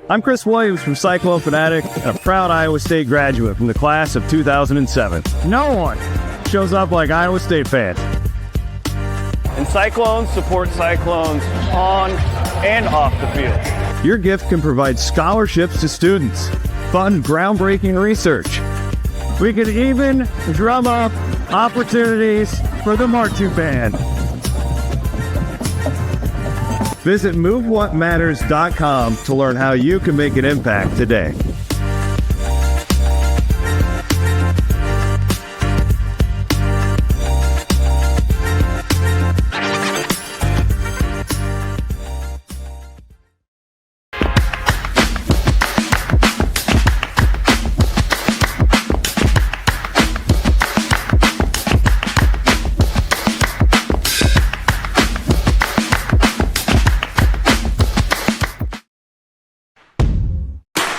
I'm Chris Williams from Cyclone Fanatic and a proud Iowa State graduate from the class of 2007. No one shows up like Iowa State fans. And Cyclones support Cyclones on and off the field. Your gift can provide scholarships to students, fund groundbreaking research. We could even drum up opportunities for the marching band. Visit MoveWhatMatters.com to learn how you can make an impact today.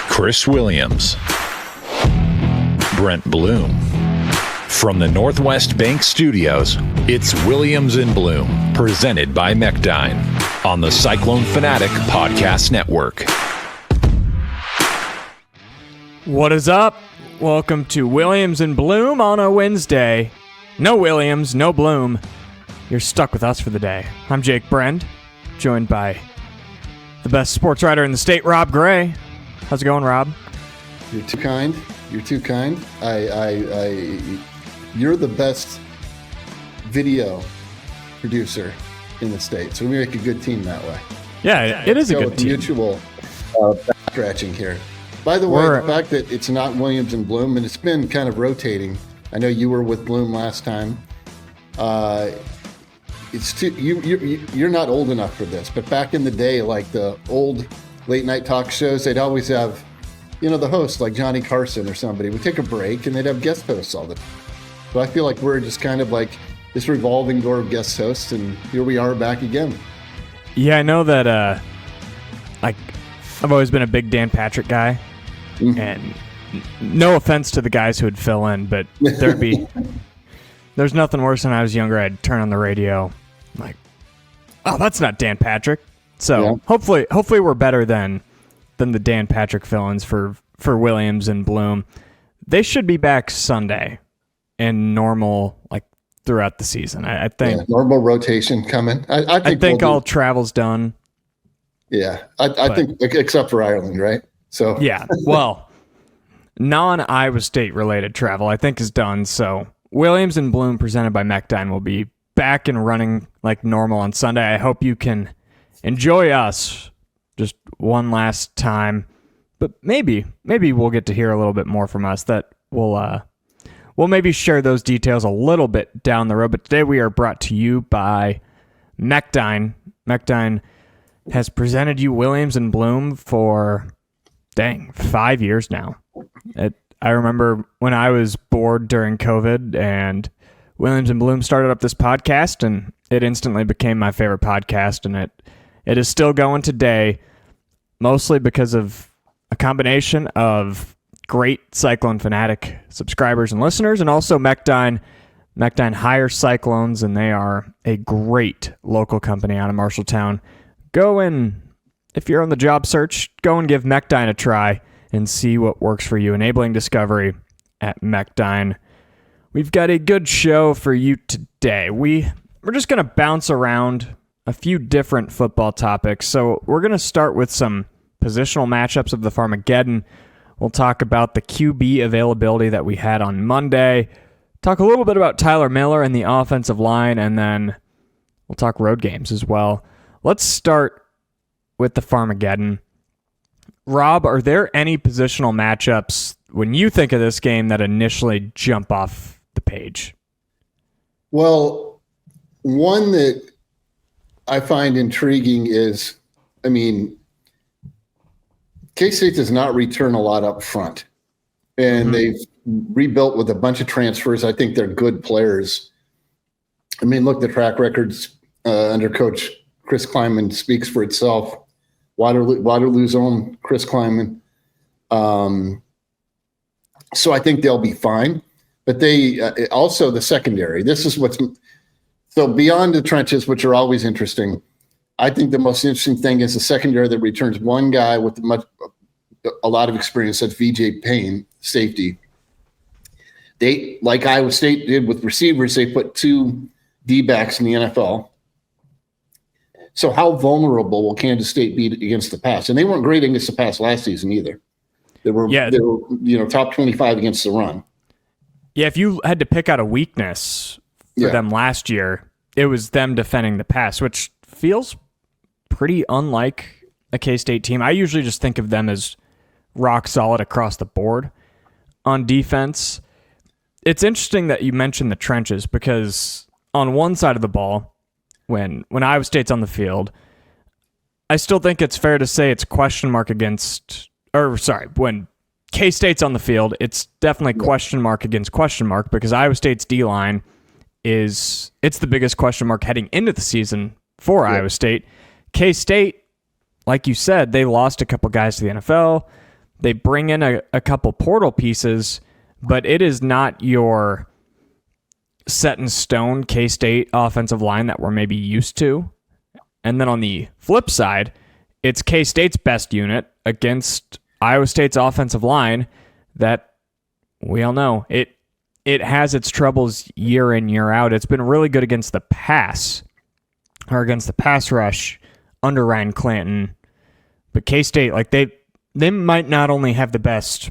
Chris Williams, Brent Bloom. From the Northwest Bank Studios, it's Williams and Bloom, presented by Mechdyne on the Cyclone Fanatic Podcast Network. What is up? Welcome to Williams and Bloom on a Wednesday. No Williams, no Bloom. You're stuck with us for the day. I'm Jake Brend, joined by the best sports writer in the state, Rob Gray. How's it going, Rob? You're too kind. You're too kind. You're the best video producer in the state, so we make a good team that way. Yeah, it is a good team. Mutual scratching here. By the way, the fact that it's not Williams and Bloom, and it's been kind of rotating. I know you were with Bloom last time. It's too, you're not old enough for this, but back in the day, like the old late night talk shows, they'd always have, the host like Johnny Carson or somebody would take a break and they'd have guest hosts all the time. So I feel like we're just kind of like this revolving door of guest hosts, and here we are back again. Yeah, I know that, I've always been a big Dan Patrick guy, and no offense to the guys who would fill in, but there's nothing worse than when I was younger. I'd turn on the radio, like, oh, that's not Dan Patrick. So yeah. Hopefully we're better than the Dan Patrick fill-ins for Williams and Bloom. They should be back Sunday and normal, like, throughout the season. I think normal rotation coming. I think all travel's done. Yeah, I think except for Ireland, right? So yeah, well, non-Iowa State related travel I think is done. So Williams and Bloom presented by Mechdyne will be back and running like normal on Sunday. I hope you can enjoy us just one last time, but maybe we'll get to hear a little bit more from us. That we'll maybe share those details a little bit down the road. But today we are brought to you by Mechdyne. Mechdyne has presented you Williams and Bloom for 5 years now. I remember when I was bored during COVID and Williams and Bloom started up this podcast, and it instantly became my favorite podcast, and it is still going today, mostly because of a combination of great Cyclone Fanatic subscribers and listeners, and also Mechdyne. Mechdyne hires Cyclones, and they are a great local company out of Marshalltown. Go and, if you're on the job search, go and give Mechdyne a try and see what works for you. Enabling discovery at Mechdyne. We've got a good show for you today. We're just going to bounce around a few different football topics. So we're going to start with some positional matchups of the Farmageddon. We'll talk about the QB availability that we had on Monday, talk a little bit about Tyler Miller and the offensive line, and then we'll talk road games as well. Let's start with the Farmageddon. Rob, are there any positional matchups when you think of this game that initially jump off the page? Well, one that I find intriguing is, K-State does not return a lot up front, and they've rebuilt with a bunch of transfers. I think they're good players. Look, the track records under Coach Chris Klieman speaks for itself. Waterloo's own Chris Klieman. So I think they'll be fine. But they also the secondary. This is what's so beyond the trenches, which are always interesting. I think the most interesting thing is the secondary that returns one guy with a lot of experience at VJ Payne, safety. They, like Iowa State did with receivers, they put 2 D-backs in the NFL. So how vulnerable will Kansas State be against the pass? And they weren't great against the pass last season either. They were top 25 against the run. Yeah, if you had to pick out a weakness for them last year, it was them defending the pass, which feels pretty unlike a K-State team. I usually just think of them as rock solid across the board on defense. It's interesting that you mentioned the trenches, because on one side of the ball, when Iowa State's on the field, I still think it's fair to say it's question mark when K-State's on the field, it's definitely question mark against question mark, because Iowa State's D-line it's the biggest question mark heading into the season for Iowa State. K-State, like you said, they lost a couple guys to the NFL. They bring in a couple portal pieces, but it is not your set in stone K-State offensive line that we're maybe used to. And then on the flip side, it's K-State's best unit against Iowa State's offensive line that we all know it has its troubles year in, year out. It's been really good against the pass, or against the pass rush under Ryan Clanton. But K-State, like they might not only have the best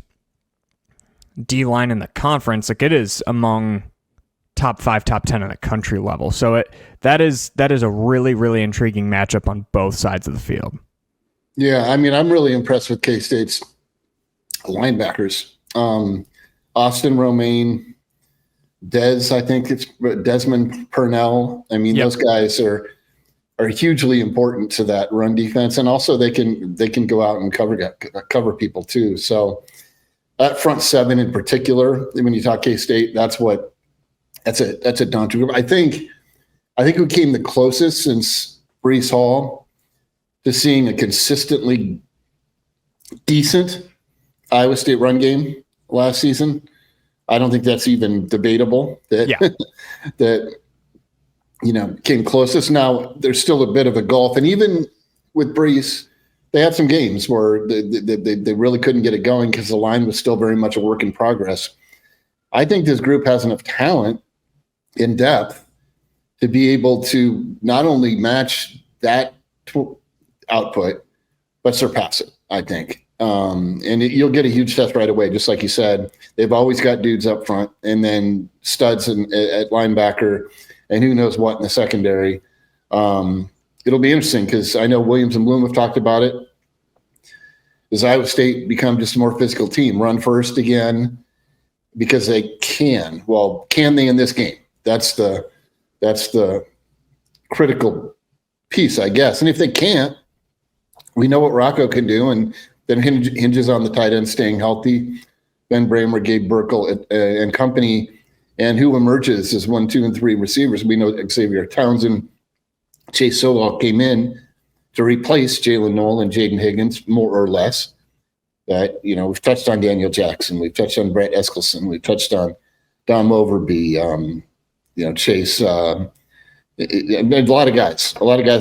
D-line in the conference, like it is among top 5, top 10 in the country level. So that is a really, really intriguing matchup on both sides of the field. Yeah, I mean, I'm really impressed with K-State's linebackers. Austin Romaine, I think it's Desmond Purnell. I mean, those guys are hugely important to that run defense, and also they can go out and cover people too. So that front 7 in particular, when you talk K-State, that's a daunting group. I think we came the closest since Breece Hall to seeing a consistently decent Iowa State run game last season. I don't think that's even debatable that came closest. Now there's still a bit of a gulf, and even with Breece, they had some games where they really couldn't get it going because the line was still very much a work in progress. I think this group has enough talent in depth to be able to not only match that output, but surpass it, I think. You'll get a huge test right away, just like you said. They've always got dudes up front, and then studs at linebacker, and who knows what in the secondary. It'll be interesting because I know Williams and Blum have talked about it. Does Iowa State become just a more physical team, run first again, because they can? Well, can they in this game? That's the critical piece, I guess. And if they can't, we know what Rocco can do, and then hinges on the tight end staying healthy. Ben Bramer, Gabe Burkle, and company, and who emerges as 1, 2, and 3 receivers. We know Xavier Townsend, Chase Sowell came in to replace Jalen Noel and Jaden Higgins, more or less. We've touched on Daniel Jackson, we've touched on Brent Eskelson, we've touched on Don Overby, Chase, a lot of guys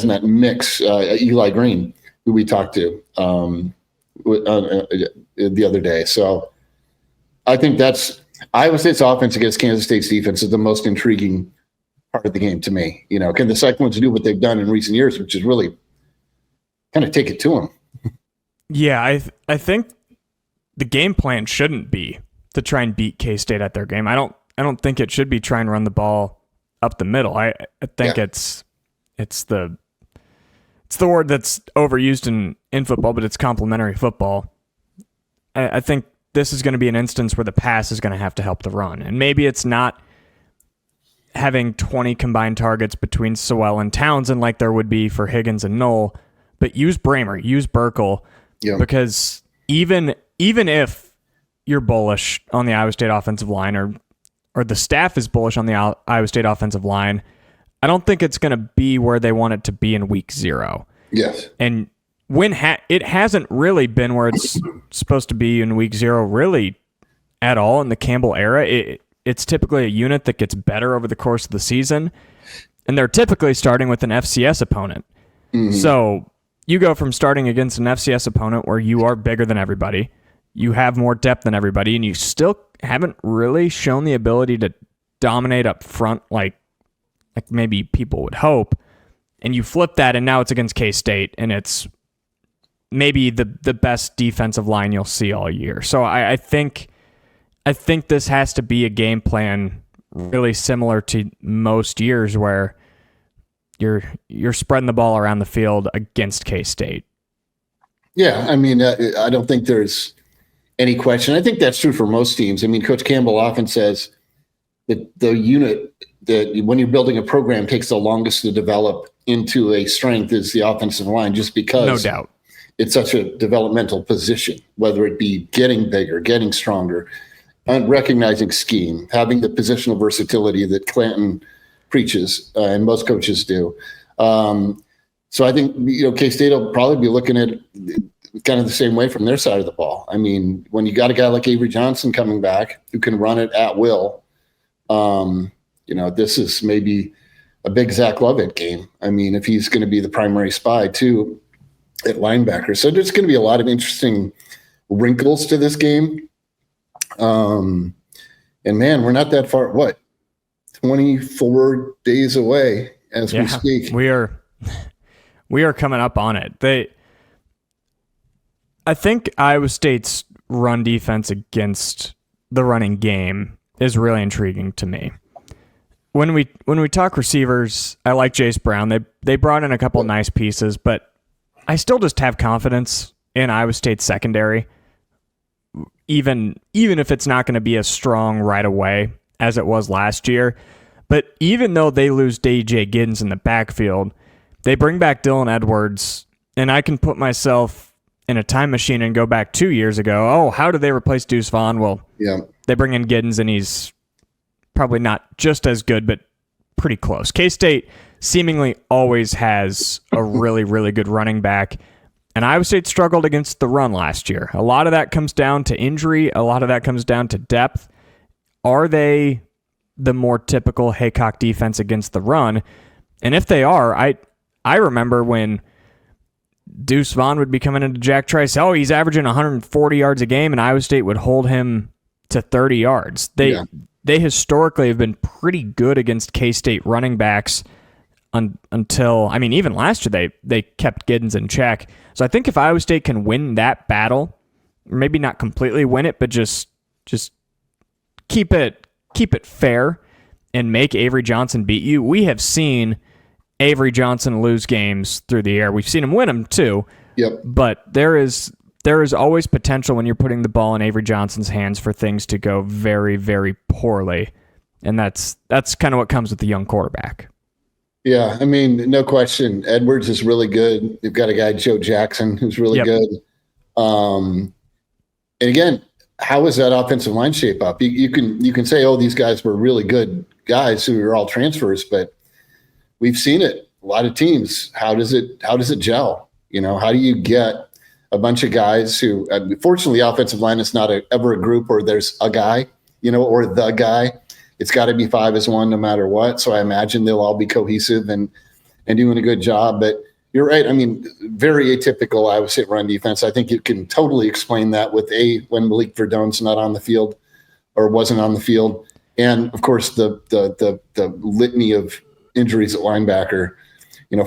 in that mix. Eli Green, who we talked to the other day. So I think that's Iowa State's offense against Kansas State's defense is the most intriguing part of the game to me. Can the Cyclones do what they've done in recent years, which is really kind of take it to them? Yeah, I think the game plan shouldn't be to try and beat K-State at their game. I don't think it should be try and run the ball up the middle. I think it's the word that's overused in football, but it's complementary football. I think this is going to be an instance where the pass is going to have to help the run. And maybe it's not having 20 combined targets between Sowell and Townsend like there would be for Higgins and Knoll, but use Bramer, use Burkle, because even if you're bullish on the Iowa State offensive line or the staff is bullish on the Iowa State offensive line, I don't think it's going to be where they want it to be in week 0. Yes. And it hasn't really been where it's supposed to be in week 0 really at all in the Campbell era. It's typically a unit that gets better over the course of the season, and they're typically starting with an FCS opponent. Mm-hmm. So you go from starting against an FCS opponent where you are bigger than everybody, you have more depth than everybody, and you still haven't really shown the ability to dominate up front like maybe people would hope. And you flip that, and now it's against K-State, and it's maybe the best defensive line you'll see all year. So I think this has to be a game plan really similar to most years where you're spreading the ball around the field against K-State. Yeah, I mean, I don't think there's any question. I think that's true for most teams. I mean, Coach Campbell often says that the unit that when you're building a program takes the longest to develop into a strength is the offensive line, just because no doubt it's such a developmental position, whether it be getting bigger, getting stronger, and recognizing scheme, having the positional versatility that Clanton preaches and most coaches do. So I think, K-State will probably be looking at kind of the same way from their side of the ball. I mean, when you got a guy like Avery Johnson coming back who can run it at will, this is maybe a big Zach Lovett game. I mean, if he's going to be the primary spy too at linebacker. So there's going to be a lot of interesting wrinkles to this game. And man, we're not that far. 24 days away as we speak. We are coming up on it. I think Iowa State's run defense against the running game is really intriguing to me. When we talk receivers, I like Jace Brown. They brought in a couple nice pieces, but I still just have confidence in Iowa State's secondary, even if it's not going to be as strong right away as it was last year. But even though they lose DJ Giddens in the backfield, they bring back Dylan Edwards, and I can put myself in a time machine and go back 2 years ago. Oh, how did they replace Deuce Vaughn? Well, they bring in Giddens, and he's probably not just as good, but pretty close. K-State seemingly always has a really, really good running back, and Iowa State struggled against the run last year. A lot of that comes down to injury. A lot of that comes down to depth. Are they the more typical Haycock defense against the run? And if they are, I remember when Deuce Vaughn would be coming into Jack Trice. Oh, he's averaging 140 yards a game, and Iowa State would hold him to 30 yards. They historically have been pretty good against K-State running backs until, I mean, even last year they kept Giddens in check. So I think if Iowa State can win that battle, maybe not completely win it, but just keep it fair and make Avery Johnson beat you. We have seen Avery Johnson lose games through the air. We've seen him win them too. Yep. But there is always potential when you're putting the ball in Avery Johnson's hands for things to go very, very poorly. And that's kind of what comes with the young quarterback. Yeah, I mean, no question. Edwards is really good. They've got a guy, Joe Jackson, who's really good. And again, how is that offensive line shape up? You can say, oh, these guys were really good guys who are all transfers, but we've seen it. A lot of teams. How does it gel? How do you get a bunch of guys who, fortunately, the offensive line is not ever a group where there's a guy, or the guy. It's got to be 5 as 1 no matter what. So I imagine they'll all be cohesive and doing a good job. But you're right. I mean, very atypical Iowa State run defense. I think you can totally explain that with when Malik Verdon's not on the field or wasn't on the field. And, of course, the litany of injuries at linebacker,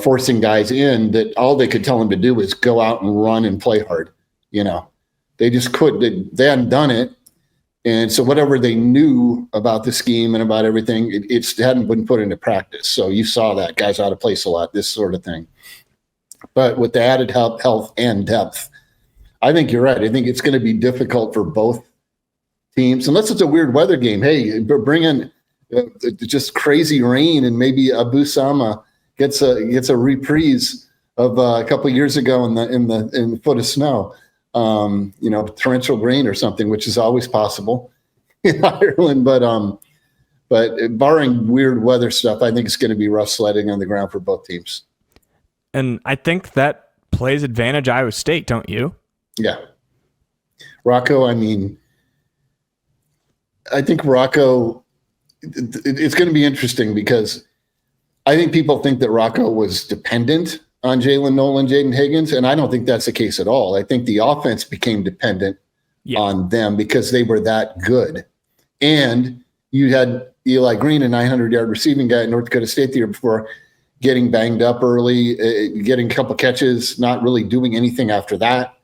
forcing guys in that all they could tell them to do was go out and run and play hard. They just couldn't. They hadn't done it. And so whatever they knew about the scheme and about everything, it hadn't been put into practice. So you saw that guys out of place a lot, this sort of thing. But with the added health and depth, I think you're right. I think it's going to be difficult for both teams, unless it's a weird weather game. Hey, bring in just crazy rain, and maybe Abu Sama gets a reprise of a couple of years ago in the foot of snow. Torrential rain or something, which is always possible in Ireland. But barring weird weather stuff, I think it's going to be rough sledding on the ground for both teams. And I think that plays advantage Iowa State, don't you? Yeah. Rocco, I mean, I think Rocco, it's going to be interesting because I think people think that Rocco was dependent on Jalen Nolan, Jaden Higgins, and I don't think that's the case at all. I think the offense became dependent on them because they were that good. And you had Eli Green, a 900-yard receiving guy at North Dakota State the year before, getting banged up early, getting a couple catches, not really doing anything after that.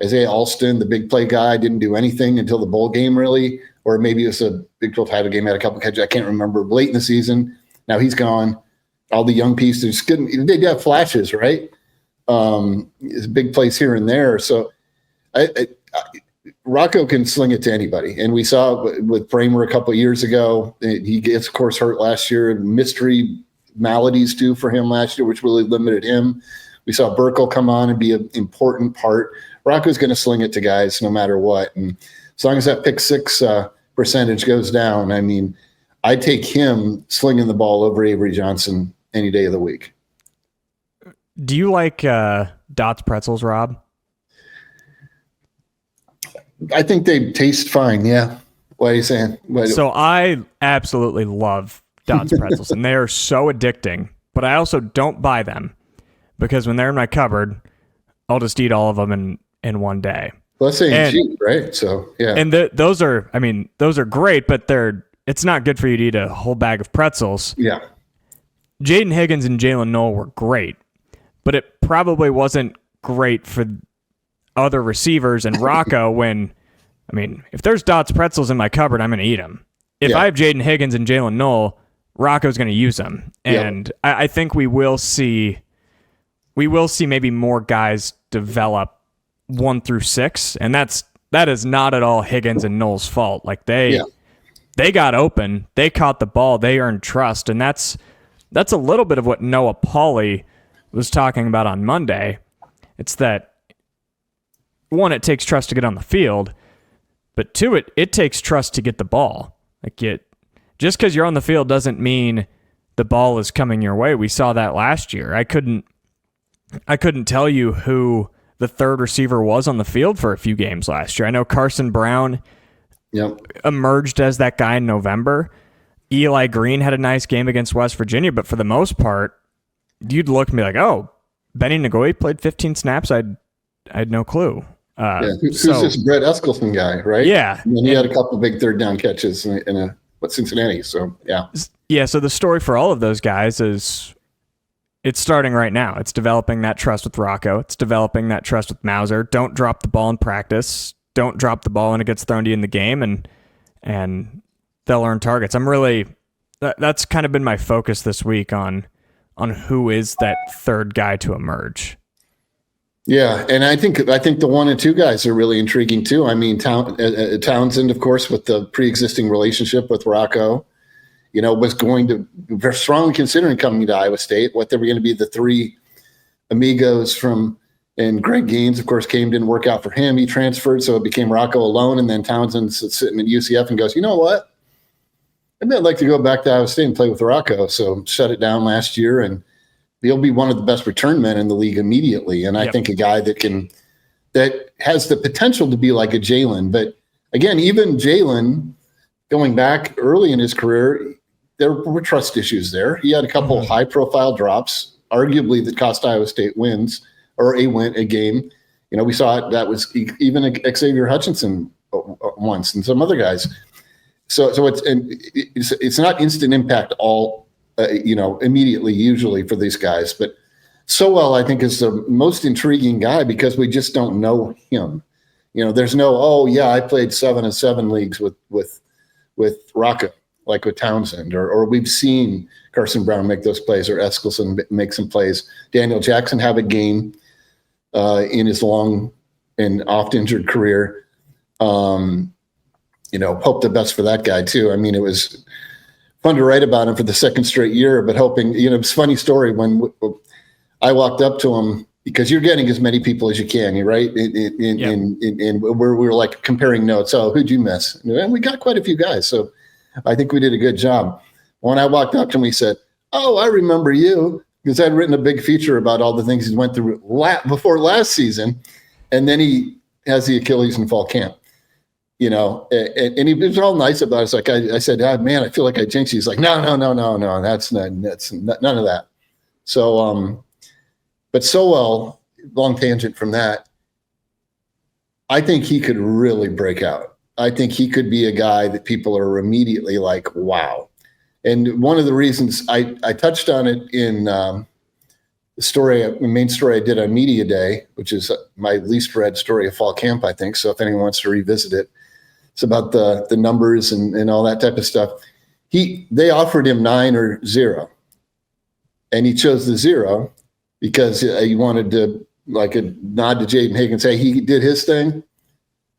Isaiah Alston, the big play guy, didn't do anything until the bowl game, really, or maybe it was a Big 12 title game, had a couple catches. I can't remember. Late in the season, now he's gone. All the young pieces couldn't. They have flashes, right? It's big plays here and there. So, Rocco can sling it to anybody, and we saw with Bramer a couple of years ago. He gets, of course, hurt last year. Mystery maladies too for him last year, which really limited him. We saw Burkle come on and be an important part. Rocco's going to sling it to guys no matter what, and as long as that pick six percentage goes down, I mean, I take him slinging the ball over Avery Johnson any day of the week. Do you like Dots pretzels, Rob? I think they taste fine. Yeah. What are you saying? So I absolutely love Dots pretzels, and they are so addicting. But I also don't buy them because when they're in my cupboard, I'll just eat all of them in one day. Well, that's saying cheap, right? So yeah. And those are great, but it's not good for you to eat a whole bag of pretzels. Yeah. Jaden Higgins and Jalen Noel were great, but it probably wasn't great for other receivers and Rocco if there's Dots pretzels in my cupboard, I'm going to eat them. If I have Jaden Higgins and Jalen Noel, Rocco's going to use them. And I think we will see maybe more guys develop 1 through 6. And that is not at all Higgins and Noel's fault. Like they got open, they caught the ball, they earned trust. And that's a little bit of what Noah Pauley was talking about on Monday. It's that, one, it takes trust to get on the field, but two, it takes trust to get the ball. Just because you're on the field doesn't mean the ball is coming your way. We saw that last year. I couldn't tell you who the third receiver was on the field for a few games last year. I know Carson Brown emerged as that guy in November. Eli Green had a nice game against West Virginia, but for the most part, you'd look and be like, oh, Benny Nagoy played 15 snaps. I had no clue. Who's this Brett Eskelson guy, right? Yeah. And he had a couple of big third down catches in Cincinnati. So, yeah. Yeah, so the story for all of those guys is it's starting right now. It's developing that trust with Rocco. It's developing that trust with Mauser. Don't drop the ball in practice. Don't drop the ball when it gets thrown to you in the game, and they'll earn targets. That's kind of been my focus this week on who is that third guy to emerge. Yeah, and I think the 1 and 2 guys are really intriguing too. I mean, Townsend, of course, with the pre-existing relationship with Rocco, was going to very strongly considering coming to Iowa State. What they were going to be the 3 amigos and Greg Gaines, of course, didn't work out for him. He transferred, so it became Rocco alone, and then Townsend's sitting at UCF and goes, you know what? I'd like to go back to Iowa State and play with Rocco. So shut it down last year, and he'll be one of the best return men in the league immediately. And I think a guy that has the potential to be like a Jalen. But again, even Jalen, going back early in his career, there were trust issues there. He had a couple of high-profile drops, arguably that cost Iowa State wins or a game. We saw it. That was even Xavier Hutchinson once, and some other guys. So it's not instant impact all. Immediately, usually for these guys. But Sowell, I think, is the most intriguing guy because we just don't know him. There's no, I played 7 of 7 leagues with Rocco, like with Townsend, or we've seen Carson Brown make those plays, or Eskelson make some plays. Daniel Jackson have a game in his long and oft-injured career. Hope the best for that guy, too. I mean, it was fun to write about him for the second straight year, but hoping, it's a funny story when I walked up to him because you're getting as many people as you can, right? And we're like comparing notes. Oh, who'd you miss? And we got quite a few guys. So I think we did a good job. When I walked up to him, he said, oh, I remember you, because I'd written a big feature about all the things he went through before last season. And then he has the Achilles in fall camp. And he was all nice about it. It's like I said, man, I feel like I jinxed you. He's like, no, that's none of that. So, But Sowell, long tangent from that, I think he could really break out. I think he could be a guy that people are immediately like, wow. And one of the reasons I touched on it in the main story I did on Media Day, which is my least read story of fall camp, I think. So if anyone wants to revisit it, it's about the numbers and all that type of stuff. They offered him 9 or 0, and he chose the 0 because he wanted to, like, a nod to Jaden Higgins. Hey, he did his thing.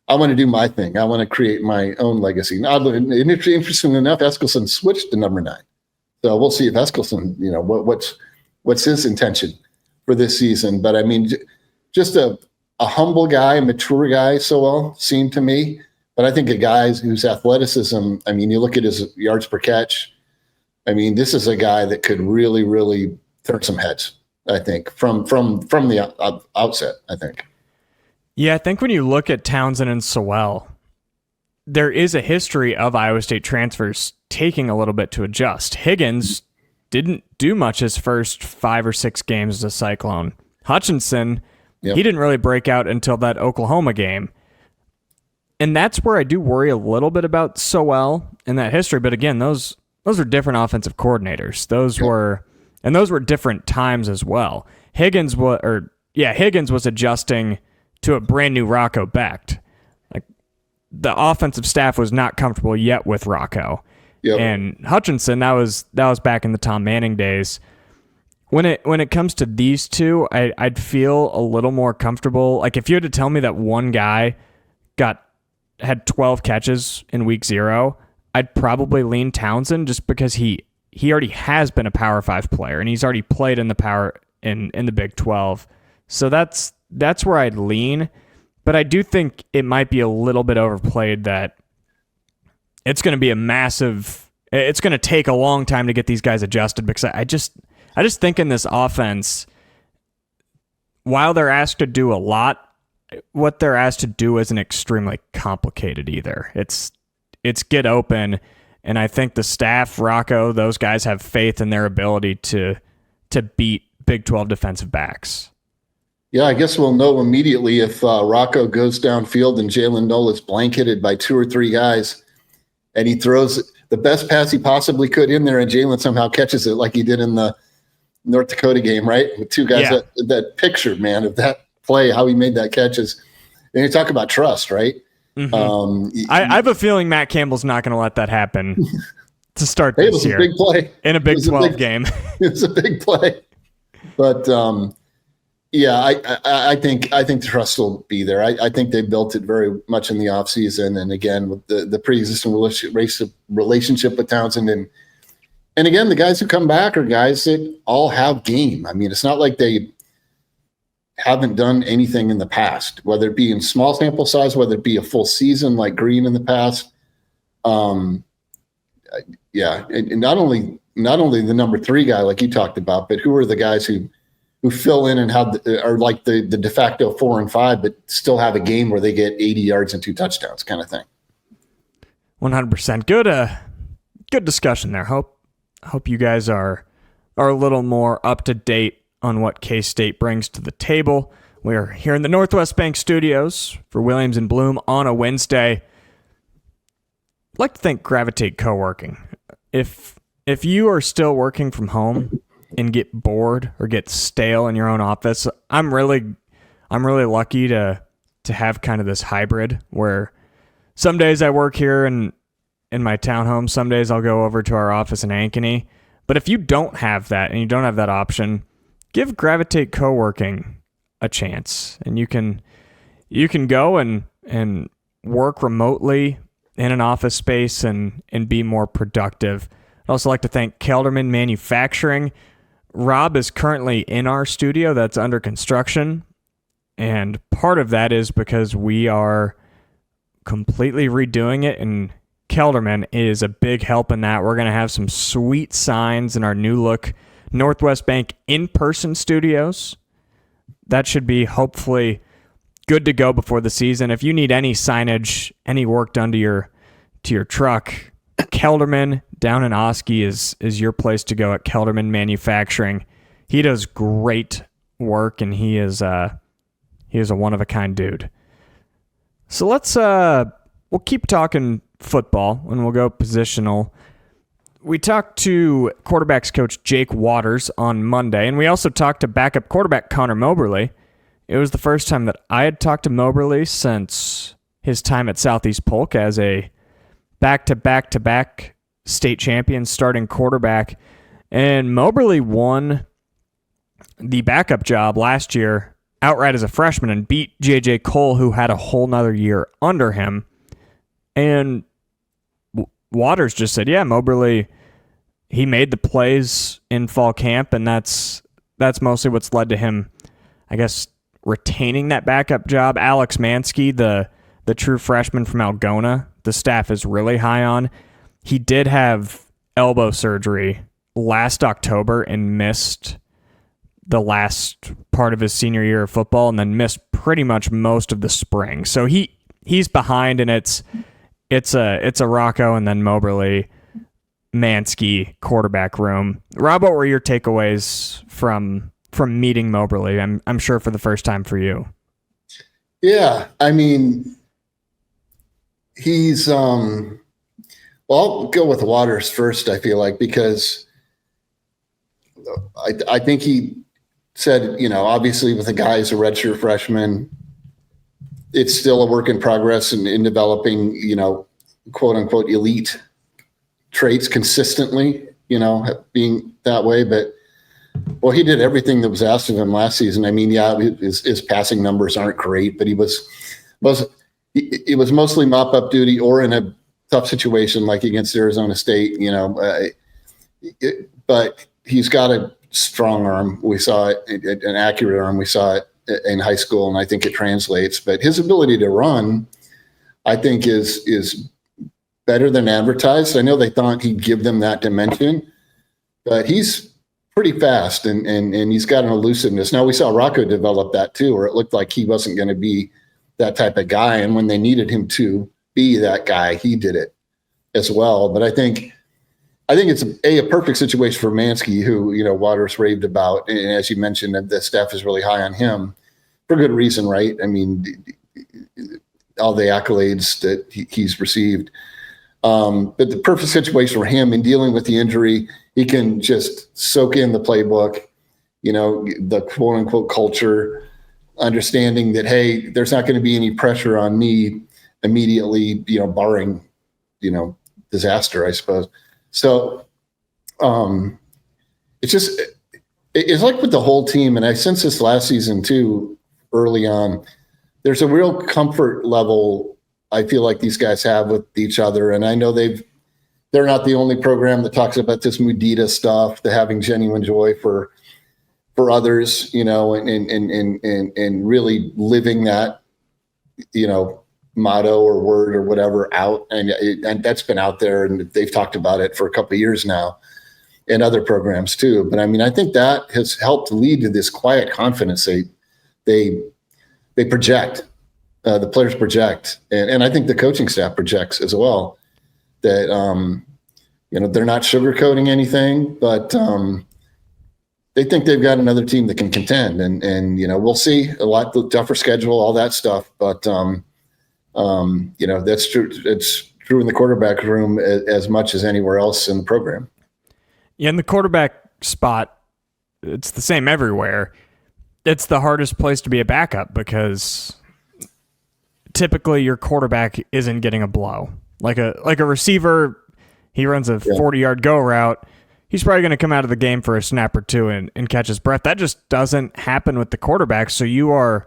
I want to do my thing. I want to create my own legacy. Interestingly enough, Eskilsson switched to number 9. So we'll see if Eskilsson, what's his intention for this season. But I mean, just a humble guy, a mature guy, Sowell seemed to me. But I think a guy whose athleticism, I mean, you look at his yards per catch. I mean, this is a guy that could really, really turn some heads, I think, from the outset, I think. Yeah, I think when you look at Townsend and Sowell, there is a history of Iowa State transfers taking a little bit to adjust. Higgins didn't do much his first 5 or 6 games as a Cyclone. Hutchinson, he didn't really break out until that Oklahoma game. And that's where I do worry a little bit about Sowell in that history. But again, those are different offensive coordinators. Those were different times as well. Higgins was adjusting to a brand new Rocco Becht. Like, the offensive staff was not comfortable yet with Rocco. Yep. And Hutchinson, that was back in the Tom Manning days. When it comes to these two, I'd feel a little more comfortable. Like, if you had to tell me that one guy had 12 catches in week 0, I'd probably lean Townsend, just because he already has been a Power 5 player and he's already played in the Big 12. So that's where I'd lean. But I do think it might be a little bit overplayed that it's going to be it's going to take a long time to get these guys adjusted, because I just think in this offense, while they're asked to do a lot, what they're asked to do isn't extremely complicated either. It's get open, and I think the staff, Rocco, those guys have faith in their ability to beat Big 12 defensive backs. Yeah, I guess we'll know immediately if Rocco goes downfield and Jalen Noll is blanketed by 2 or 3 guys, and he throws the best pass he possibly could in there, and Jalen somehow catches it like he did in the North Dakota game, right? With 2 guys, that picture, man, of that play, how he made that catches. And you talk about trust, right? Mm-hmm. I have a feeling Matt Campbell's not going to let that happen to start this year. It was a big play in a Big 12 game. It was a big play. But I think the trust will be there. I think they built it very much in the offseason, and again with the pre-existing relationship with Townsend, and again, the guys who come back are guys that all have game. I mean, it's not like they haven't done anything in the past, whether it be in small sample size, whether it be a full season like Green in the past. And not only the number 3 guy like you talked about, but who are the guys who fill in and are like the de facto 4 and 5, but still have a game where they get 80 yards and 2 touchdowns kind of thing. 100%. Good discussion there. Hope you guys are a little more up to date on what K-State brings to the table. We're here in the Northwest Bank Studios for Williams and Blum on a Wednesday. I'd like to thank Gravitate Co-working. If you are still working from home and get bored or get stale in your own office, I'm really lucky to have kind of this hybrid where some days I work here in my townhome, some days I'll go over to our office in Ankeny. But if you don't have that and you don't have that option, give Gravitate Co-working a chance, and you can go and work remotely in an office space and be more productive. I'd also like to thank Kelderman Manufacturing. Rob is currently in our studio that's under construction, and part of that is because we are completely redoing it, and Kelderman is a big help in that. We're going to have some sweet signs in our new look Northwest Bank in-person studios. That should be hopefully good to go before the season. If you need any signage, any work done to your truck, Kelderman down in Oski is your place to go at Kelderman Manufacturing. He does great work, and he is a one-of-a-kind dude. So we'll keep talking football, and we'll go positional. We talked to quarterbacks coach Jake Waters on Monday, and we also talked to backup quarterback Connor Moberly. It was the first time that I had talked to Moberly since his time at Southeast Polk as a back-to-back-to-back state champion starting quarterback. And Moberly won the backup job last year outright as a freshman and beat J.J. Cole, who had a whole nother year under him. And Waters just said, yeah, Moberly, he made the plays in fall camp, and that's mostly what's led to him, I guess, retaining that backup job. Alex Mansky, the true freshman from Algona, the staff is really high on. He did have elbow surgery last October and missed the last part of his senior year of football, and then missed pretty much most of the spring. So he's behind, and it's a Rocco and then Moberly Mansky quarterback room. Rob, what were your takeaways from meeting Moberly? I'm sure for the first time for you. Yeah, I mean, he's well, I'll go with Waters first, I feel like, because I think he said, obviously with a guy who's a redshirt freshman, it's still a work in progress in developing, quote unquote elite traits consistently, being that way. But well, he did everything that was asked of him last season. I mean, yeah, his passing numbers aren't great, but it was mostly mop up duty or in a tough situation like against Arizona State, but he's got a strong arm. We saw it, an accurate arm. We saw it in high school, and I think it translates. But his ability to run, I think, is better than advertised. I know they thought he'd give them that dimension, but he's pretty fast, and he's got an elusiveness. Now, we saw Rocco develop that too, where it looked like he wasn't going to be that type of guy, and when they needed him to be that guy, he did it as well. But I think it's a perfect situation for Mansky, who Waters raved about, and as you mentioned, the staff is really high on him for good reason, right? I mean, all the accolades that he's received. But the perfect situation for him in dealing with the injury, he can just soak in the playbook, the quote unquote culture, understanding that, hey, there's not going to be any pressure on me immediately, barring, disaster, I suppose. So it's like with the whole team, and I sensed this last season too, early on, there's a real comfort level I feel like these guys have with each other. And I know they're not the only program that talks about this Mudita stuff, the having genuine joy for others, and really living that, motto or word or whatever out. And that's been out there, and they've talked about it for a couple of years now, and other programs too. But I mean, I think that has helped lead to this quiet confidence they project. The players project, and I think the coaching staff projects as well, that they're not sugarcoating anything, but they think they've got another team that can contend, and we'll see. A lot tougher schedule, all that stuff, but that's true. It's true in the quarterback room as much as anywhere else in the program. Yeah, in the quarterback spot, it's the same everywhere. It's the hardest place to be a backup because typically your quarterback isn't getting a blow. Like a receiver, he runs a 40-yard go route. He's probably going to come out of the game for a snap or two and catch his breath. That just doesn't happen with the quarterback. So you are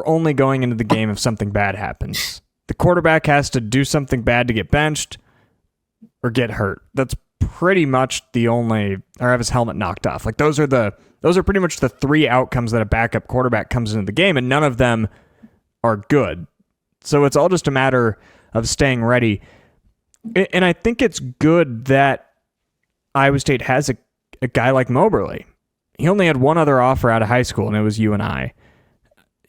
only going into the game if something bad happens. The quarterback has to do something bad to get benched or get hurt. That's pretty much the only, or have his helmet knocked off. Like those are pretty much the three outcomes that a backup quarterback comes into the game, and none of them are good. So it's all just a matter of staying ready. And I think it's good that Iowa State has a guy like Moberly. He only had one other offer out of high school, and it was UNI.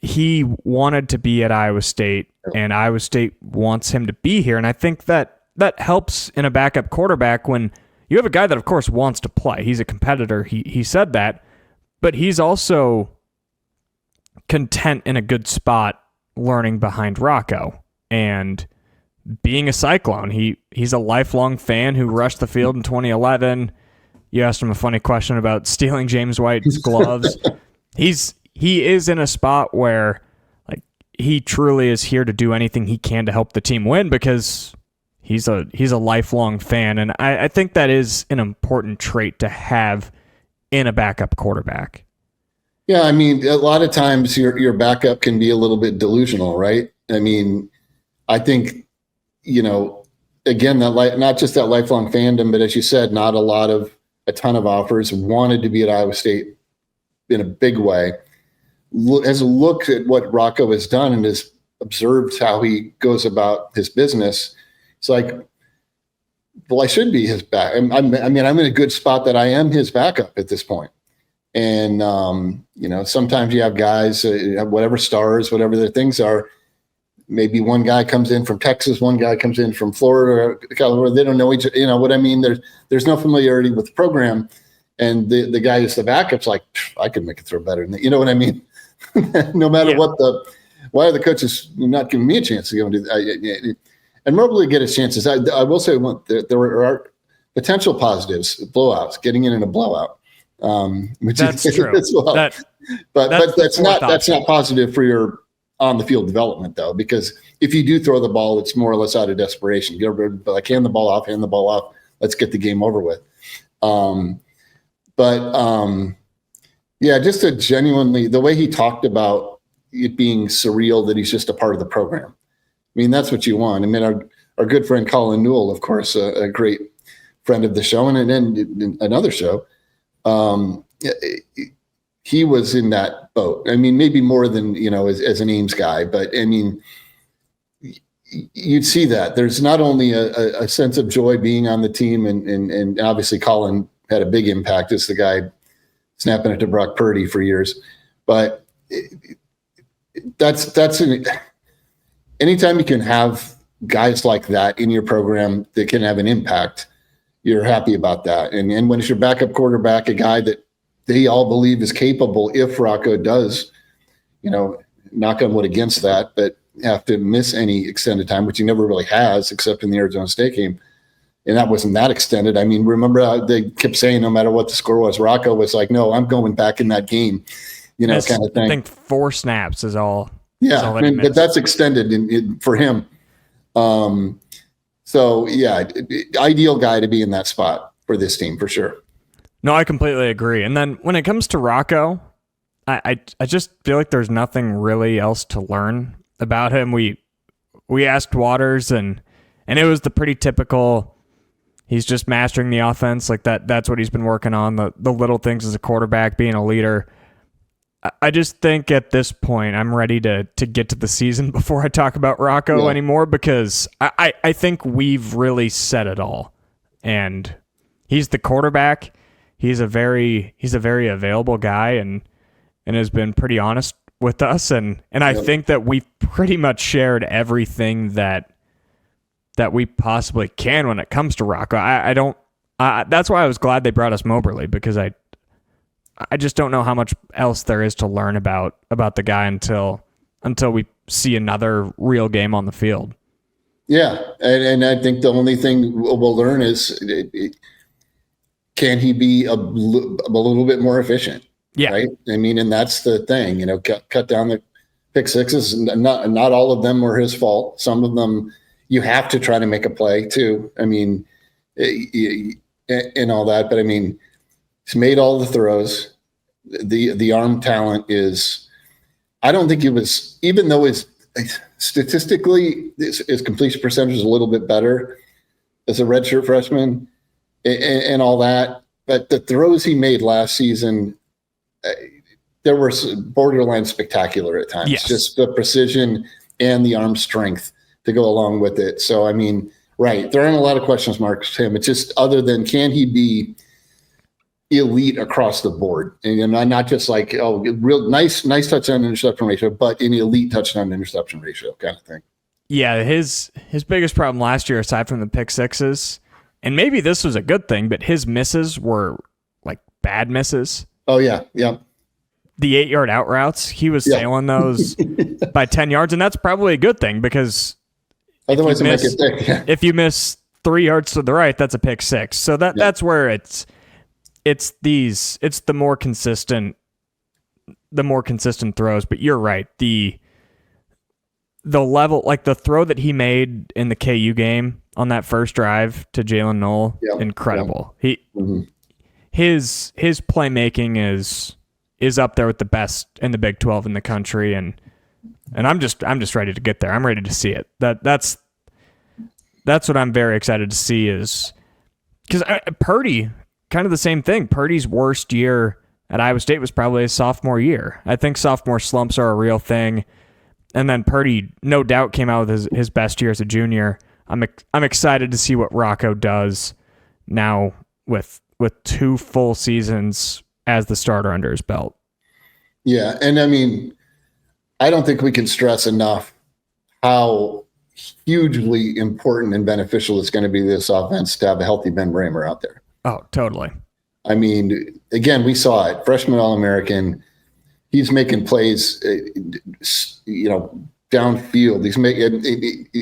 He wanted to be at Iowa State, and Iowa State wants him to be here. And I think that helps in a backup quarterback when you have a guy that, of course, wants to play. He's a competitor. He said that. but he's also content in a good spot learning behind Rocco and being a Cyclone. He's a lifelong fan who rushed the field in 2011. You asked him a funny question about stealing James White's gloves. He is in a spot where like he truly is here to do anything he can to help the team win because he's a lifelong fan, and I think that is an important trait to have in a backup quarterback. Yeah, I mean, a lot of times your backup can be a little bit delusional, right? I mean, I think, again, that not just that lifelong fandom, but as you said, not a ton of offers, wanted to be at Iowa State in a big way. Has looked at what Rocco has done and has observed how he goes about his business. It's like, well, I should be his back. I'm in a good spot that I am his backup at this point. And, sometimes you have guys, whatever stars, whatever their things are, maybe one guy comes in from Texas, one guy comes in from Florida, or California. They don't know each other. You know what I mean? There's no familiarity with the program. And the guy who's the backup's like, I could make a throw better than that. You know what I mean? No matter why are the coaches not giving me a chance to go and do that? And Mobley get his chances. I will say there are potential positives, blowouts, getting in a blowout. Which that's is, true. Well. But that's not option. positive for your on the field development though, because if you do throw the ball, it's more or less out of desperation. Like hand the ball off, let's get the game over with. Just to genuinely, the way he talked about it being surreal that he's just a part of the program. I mean, that's what you want. I mean, our good friend Colin Newell, of course, a great friend of the show and then another show. He was in that boat. I mean, maybe more than, as an Ames guy, but I mean, you'd see that there's not only a sense of joy being on the team and obviously Colin had a big impact as the guy snapping it to Brock Purdy for years, but anytime you can have guys like that in your program that can have an impact, you're happy about that. And when it's your backup quarterback, a guy that they all believe is capable, if Rocco does, knock on wood against that, but have to miss any extended time, which he never really has, except in the Arizona State game. And that wasn't that extended. I mean, remember how they kept saying no matter what the score was, Rocco was like, no, I'm going back in that game, kind of thing. I think 4 snaps is all. Yeah, but that's extended for him. Ideal guy to be in that spot for this team for sure. No, I completely agree. And then when it comes to Rocco, I just feel like there's nothing really else to learn about him. We asked Waters and it was the pretty typical, he's just mastering the offense like that. That's what he's been working on, the little things as a quarterback, being a leader. I just think at this point I'm ready to get to the season before I talk about Rocco anymore, because I think we've really said it all. And he's the quarterback. He's a very available guy and has been pretty honest with us. And I think that we've pretty much shared everything that we possibly can when it comes to Rocco. That's why I was glad they brought us Moberly, because I just don't know how much else there is to learn about the guy until we see another real game on the field. Yeah, and I think the only thing we'll learn is can he be a little bit more efficient? Yeah, right. I mean, and that's the thing. Cut down the pick sixes. Not all of them were his fault. Some of them you have to try to make a play too. I mean, and all that. But I mean, he's made all the throws. The arm talent is. I don't think it was, even though his statistically his completion percentage is a little bit better as a redshirt freshman and all that. But the throws he made last season, there were borderline spectacular at times. Yes. Just the precision and the arm strength to go along with it. So, I mean, right, there aren't a lot of question marks to him. It's just other than can he be elite across the board, and not just like real nice touchdown interception ratio, but an elite touchdown interception ratio kind of thing. Yeah, his biggest problem last year, aside from the pick sixes, and maybe this was a good thing, but his misses were like bad misses. Oh yeah. the 8-yard out routes, he was sailing those by 10 yards, and that's probably a good thing because otherwise it might get thick. Yeah. If you miss 3 yards to the right, that's a pick six. So that's where it's the more consistent throws. But you're right, the level, like the throw that he made in the KU game on that first drive to Jalen Knoll, incredible. His playmaking is up there with the best in the Big 12 in the country, and I'm just ready to get there. I'm ready to see it. That's what I'm very excited to see, is because Purdy, kind of the same thing. Purdy's worst year at Iowa State was probably his sophomore year. I think sophomore slumps are a real thing. And then Purdy, no doubt, came out with his best year as a junior. I'm excited to see what Rocco does now with 2 full seasons as the starter under his belt. Yeah, and I mean, I don't think we can stress enough how hugely important and beneficial it's going to be to this offense to have a healthy Ben Bramer out there. Oh, totally. I mean, again, we saw it. Freshman All-American. He's making plays, downfield.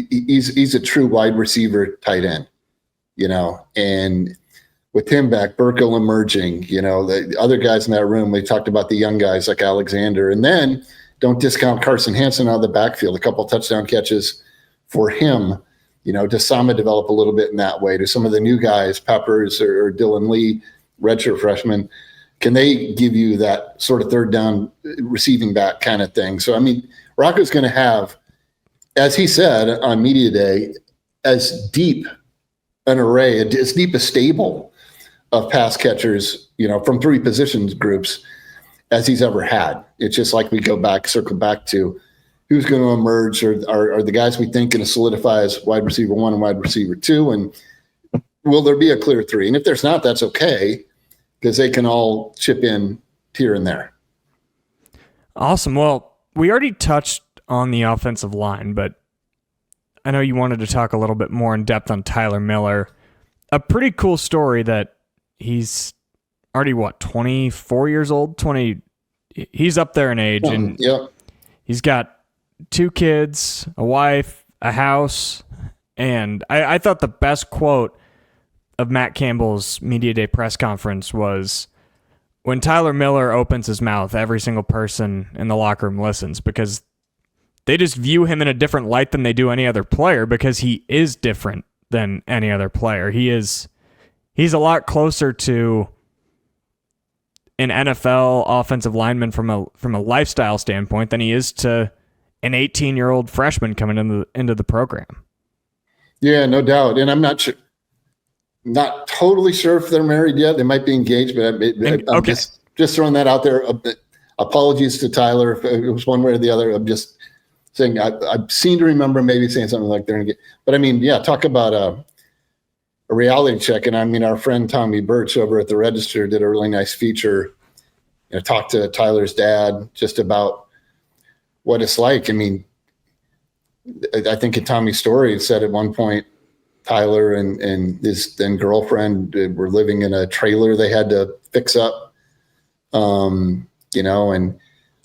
He's a true wide receiver tight end, and with him back, Burkle emerging, the other guys in that room, we talked about the young guys like Alexander, and then don't discount Carson Hansen out of the backfield, a couple touchdown catches for him, does Sama develop a little bit in that way? Do some of the new guys, Peppers or Dylan Lee, redshirt freshmen, can they give you that sort of third down receiving back kind of thing? So, I mean, Rocco's going to have, as he said on Media Day, as deep an array, as deep a stable of pass catchers, from 3 positions groups as he's ever had. It's just like we circle back to who's going to emerge are the guys we think going to solidify as wide receiver 1 and wide receiver 2. And will there be a clear 3? And if there's not, that's okay, because they can all chip in here and there. Awesome. Well, we already touched on the offensive line, but I know you wanted to talk a little bit more in depth on Tyler Miller. A pretty cool story that he's already, 24 years old? He's up there in age, and he's got 2 kids, a wife, a house, and I thought the best quote of Matt Campbell's Media Day press conference was, when Tyler Miller opens his mouth, every single person in the locker room listens, because they just view him in a different light than they do any other player, because he is different than any other player. He's a lot closer to an NFL offensive lineman from a lifestyle standpoint than he is to an 18-year-old freshman coming into the program. Yeah, no doubt. And I'm not totally sure if they're married yet. They might be engaged, but I'm just throwing that out there. Apologies to Tyler if it was one way or the other. I'm just saying I seem to remember maybe saying something like they're engaged. But I mean, talk about a reality check. And I mean, our friend Tommy Birch over at the Register did a really nice feature, talked to Tyler's dad just about what it's like. I mean, I think in Tommy's story, it said at one point, Tyler and his then girlfriend were living in a trailer they had to fix up, and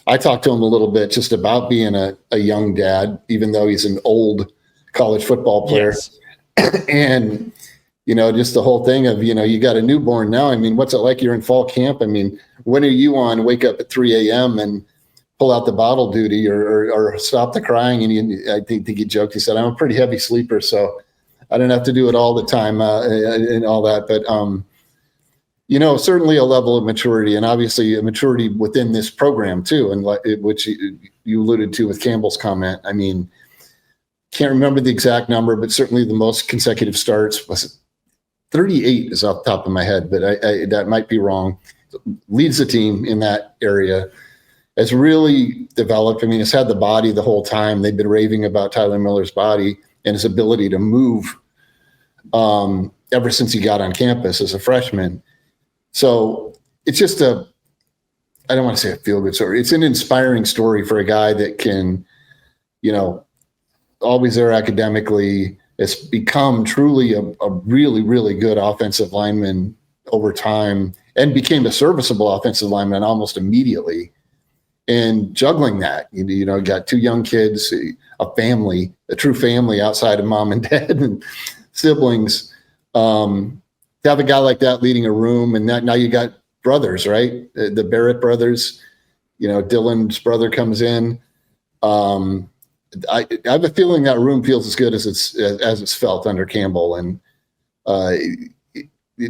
I talked to him a little bit just about being a young dad, even though he's an old college football player. Yes. And, just the whole thing of, you got a newborn now. I mean, what's it like? You're in fall camp. I mean, when are you on wake up at 3 a.m. and pull out the bottle duty or stop the crying? And I think he joked, he said, I'm a pretty heavy sleeper, so I don't have to do it all the time and all that. But, certainly a level of maturity, and obviously a maturity within this program too, and which you alluded to with Campbell's comment. I mean, can't remember the exact number, but certainly the most consecutive starts was 38 is off the top of my head, but I that might be wrong. Leads the team in that area. Has really developed. I mean, it's had the body the whole time. They've been raving about Tyler Miller's body and his ability to move ever since he got on campus as a freshman. So it's just I don't want to say a feel-good story. It's an inspiring story for a guy that can, always there academically. It's become truly a really, really good offensive lineman over time and became a serviceable offensive lineman almost immediately. and juggling that. You know, got 2 young kids, a family, a true family outside of mom and dad and siblings. To have a guy like that leading a room, and now you got brothers, right? The Barrett brothers. You know, Dylan's brother comes in. I have a feeling that room feels as good as it's felt under Campbell, and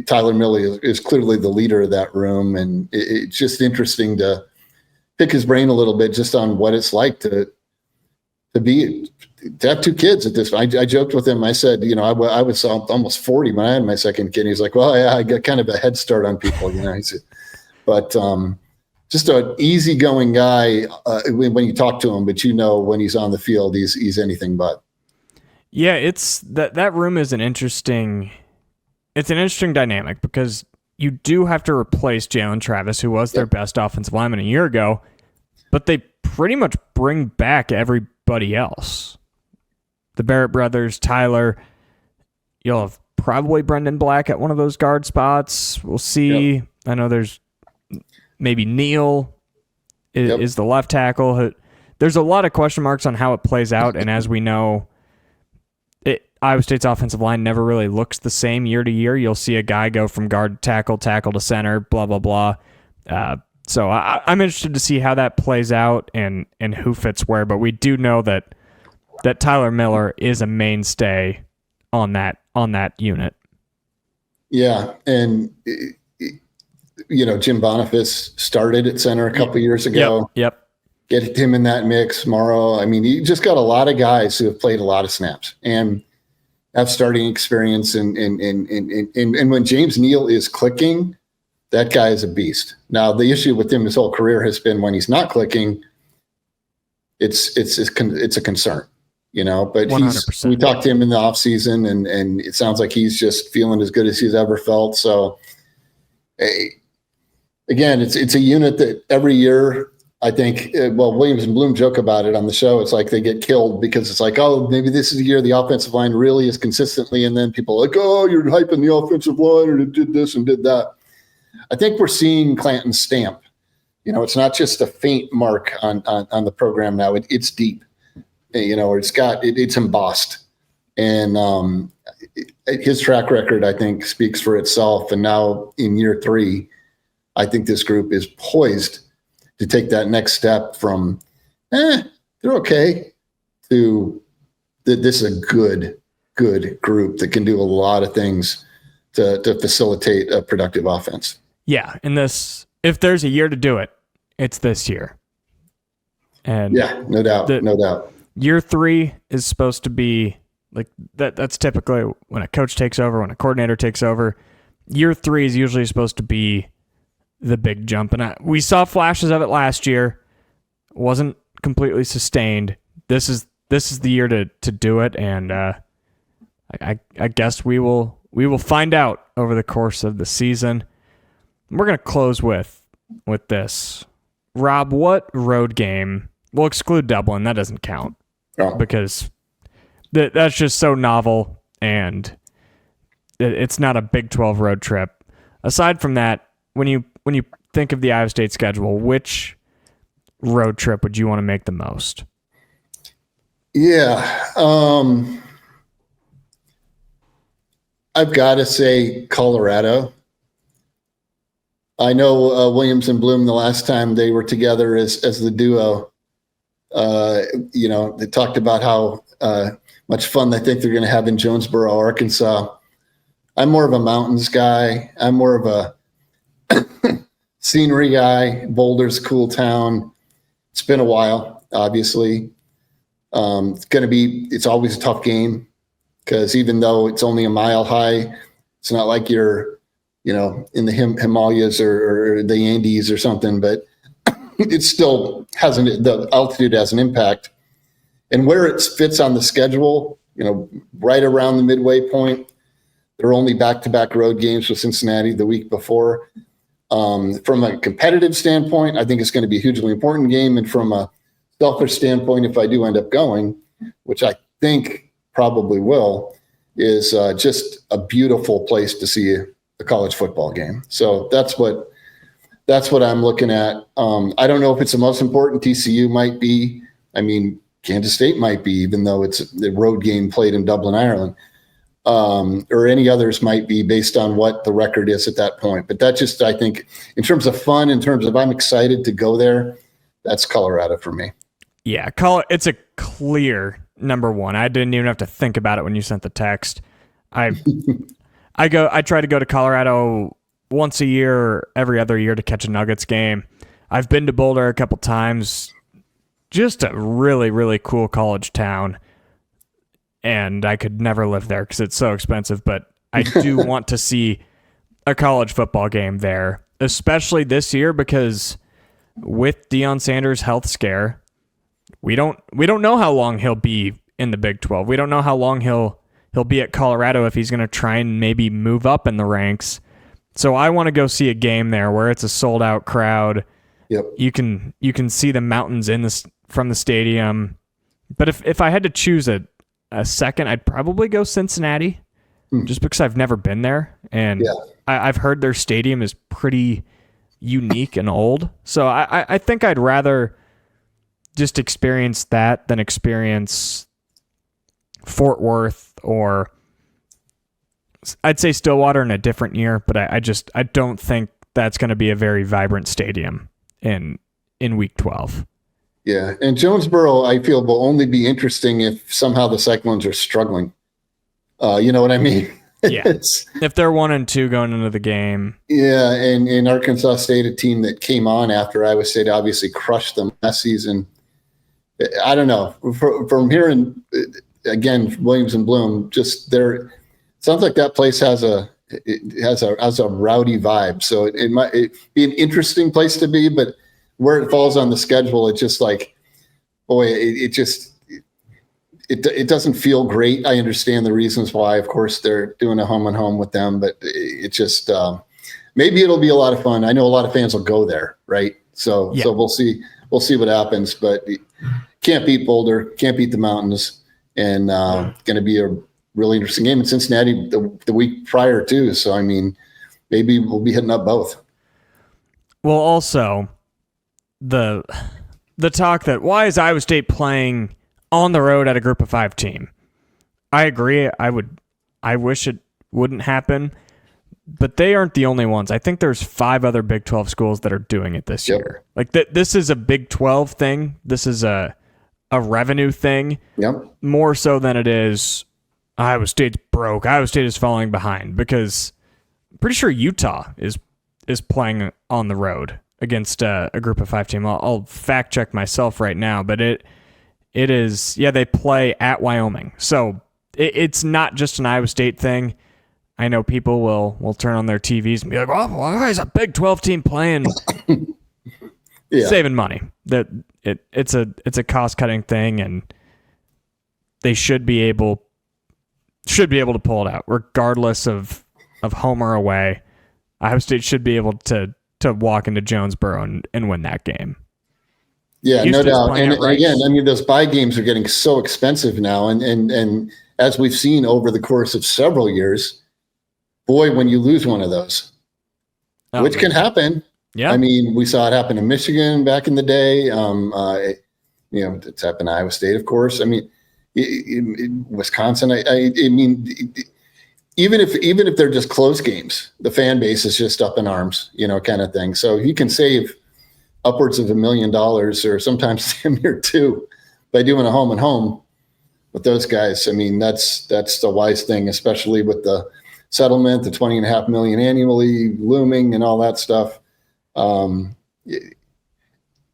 Tyler Milley is clearly the leader of that room, and it's just interesting to pick his brain a little bit just on what it's like to have 2 kids at this. I joked with him. I said, you know, I was almost 40 when I had my second kid. He's like, well, yeah, I got kind of a head start on people, you know. He said, but just an easygoing guy when you talk to him, but you know when he's on the field, he's anything but. Yeah, it's that room is an interesting dynamic, because you do have to replace Jalen Travis, who was their best offensive lineman a year ago, but they pretty much bring back everybody else. The Barrett brothers, Tyler, you'll have probably Brendan Black at one of those guard spots. We'll see. Yep. I know there's maybe Neal is the left tackle. There's a lot of question marks on how it plays out, and as we know, Iowa State's offensive line never really looks the same year to year. You'll see a guy go from guard to tackle to center, blah, blah, blah. So I'm interested to see how that plays out and who fits where, but we do know that Tyler Miller is a mainstay on that unit. Yeah, and you know, Jim Boniface started at center a couple years ago. Yep. Get him in that mix. Morrow. I mean, you just got a lot of guys who have played a lot of snaps and have starting experience. And when James Neal is clicking, that guy is a beast. Now, the issue with him his whole career has been when he's not clicking, it's a concern, you know. But 100%. We talked to him in the offseason, and it sounds like he's just feeling as good as he's ever felt. So, again, it's a unit that every year, I think, Williams and Blum joke about it on the show. It's like they get killed because it's like, oh, maybe this is the year the offensive line really is consistently, and then people are like, oh, you're hyping the offensive line, or it did this and did that. I think we're seeing Clanton's stamp. You know, it's not just a faint mark on the program now. It's deep. You know, it's embossed. And his track record, I think, speaks for itself. And now in year 3, I think this group is poised to take that next step from, they're okay, to this is a good group that can do a lot of things to facilitate a productive offense. Yeah, and if there's a year to do it, it's this year. And yeah, no doubt. Year 3 is supposed to be like that. That's typically when a coach takes over, when a coordinator takes over. Year 3 is usually supposed to be the big jump, and we saw flashes of it last year. It wasn't completely sustained. This is the year to do it, and I guess we will find out over the course of the season. We're gonna close with this. Rob, what road game? We'll exclude Dublin. That doesn't count because that's just so novel, and it's not a Big 12 road trip. Aside from that, when you think of the Iowa State schedule, which road trip would you want to make the most? Yeah. I've got to say Colorado. I know Williams and Blum, the last time they were together as the duo, you know, they talked about how much fun they think they're going to have in Jonesboro, Arkansas. I'm more of a mountains guy. I'm more of a scenery guy. Boulder's a cool town. It's been a while, obviously. It's always a tough game because even though it's only a mile high, it's not like you're, you know, in the Himalayas or the Andes or something, but it still the altitude has an impact. And where it fits on the schedule, you know, right around the midway point, there are only back-to-back road games with Cincinnati the week before. From a competitive standpoint, I think it's going to be a hugely important game. And from a selfish standpoint, if I do end up going, which I think probably will, is just a beautiful place to see a college football game. So that's what That's what I'm looking at. I don't know if it's the most important. TCU might be. I mean, Kansas State might be, even though it's the road game played in Dublin, Ireland. Or any others might be based on what the record is at that point. But that just, I think, in terms of fun, in terms of I'm excited to go there, that's Colorado for me. Yeah, it's a clear number one. I didn't even have to think about it when you sent the text. I try to go to Colorado once a year, every other year to catch a Nuggets game. I've been to Boulder a couple times. Just a really, really cool college town. And I could never live there because it's so expensive, but I do want to see a college football game there, especially this year because with Deion Sanders' health scare, we don't know how long he'll be in the Big 12. We don't know how long he'll be at Colorado if he's going to try and maybe move up in the ranks. So I want to go see a game there where it's a sold out crowd. Yep. You can see the mountains from the stadium. But if I had to choose a second, I'd probably go Cincinnati, just because I've never been there, and I've heard their stadium is pretty unique and old. So I think I'd rather just experience that than experience Fort Worth, or I'd say Stillwater in a different year. But I don't think that's going to be a very vibrant stadium in Week 12. Yeah, and Jonesboro, I feel, will only be interesting if somehow the Cyclones are struggling. You know what I mean? Yeah. If they're 1-2 going into the game. Yeah, and in Arkansas State, a team that came on after Iowa State obviously crushed them last season. I don't know. From hearing, again, Williams and Bloom, just there, sounds like that place has a rowdy vibe. So it might be an interesting place to be, but where it falls on the schedule, it's just like, boy, it doesn't feel great. I understand the reasons why. Of course, they're doing a home and home with them, but it just maybe it'll be a lot of fun. I know a lot of fans will go there, right? So we'll see what happens. But can't beat Boulder, can't beat the mountains, and going to be a really interesting game in Cincinnati the week prior too. So I mean, maybe we'll be hitting up both. Well, also, the talk that why is Iowa State playing on the road at a Group of 5 team? I agree. I wish it wouldn't happen, but they aren't the only ones. I think there's 5 other Big 12 schools that are doing it this year. Like this is a Big 12 thing. This is a revenue thing. Yep. More so than it is Iowa State's broke. Iowa State is falling behind, because I'm pretty sure Utah is playing on the road against a Group of 5 team. I'll fact check myself right now, but it is, they play at Wyoming. So it's not just an Iowa State thing. I know people will turn on their TVs and be like, "Oh, why is a Big 12 team playing?" Saving money. That it's a cost cutting thing, and they should be able to pull it out regardless of home or away. Iowa State should be able to walk into Jonesboro and win that game. Yeah, no doubt. And again, I mean, those buy games are getting so expensive now. And as we've seen over the course of several years, boy, when you lose one of those, which can happen. Yeah. I mean, we saw it happen in Michigan back in the day. It's happened to Iowa State, of course. I mean, Wisconsin, I mean, even if they're just close games, the fan base is just up in arms, kind of thing. So you can save upwards of $1 million, or sometimes near $2 million, by doing a home and home with those guys. I mean, that's the wise thing, especially with the settlement, the $20.5 million annually looming and all that stuff.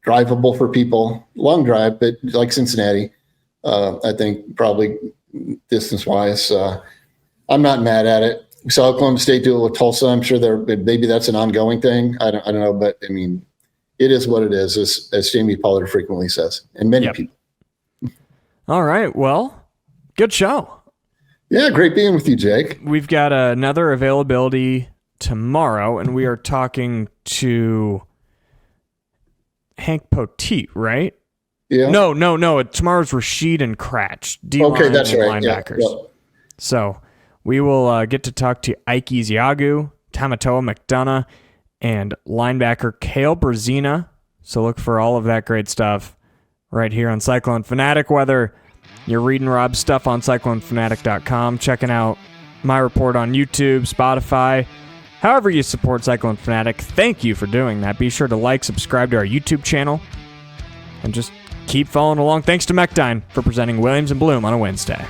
Drivable for people, long drive, but like Cincinnati, I think probably distance wise, I'm not mad at it. We saw Oklahoma State do it with Tulsa. I'm sure maybe that's an ongoing thing. I don't know, but I mean, it is what it is, as Jamie Pollard frequently says, and many people. All right. Well, good show. Yeah, great being with you, Jake. We've got another availability tomorrow, and we are talking to Hank Poteet, right? Yeah. No. Tomorrow's Rashid and Cratch. Okay, that's right. Linebackers. Yeah. So we will get to talk to Ike Eziagu, Tamatoa McDonough, and linebacker Cale Brazina. So look for all of that great stuff right here on Cyclone Fanatic, whether you're reading Rob's stuff on CycloneFanatic.com, checking out my report on YouTube, Spotify, however you support Cyclone Fanatic. Thank you for doing that. Be sure to like, subscribe to our YouTube channel, and just keep following along. Thanks to Mechdyne for presenting Williams and Blum on a Wednesday.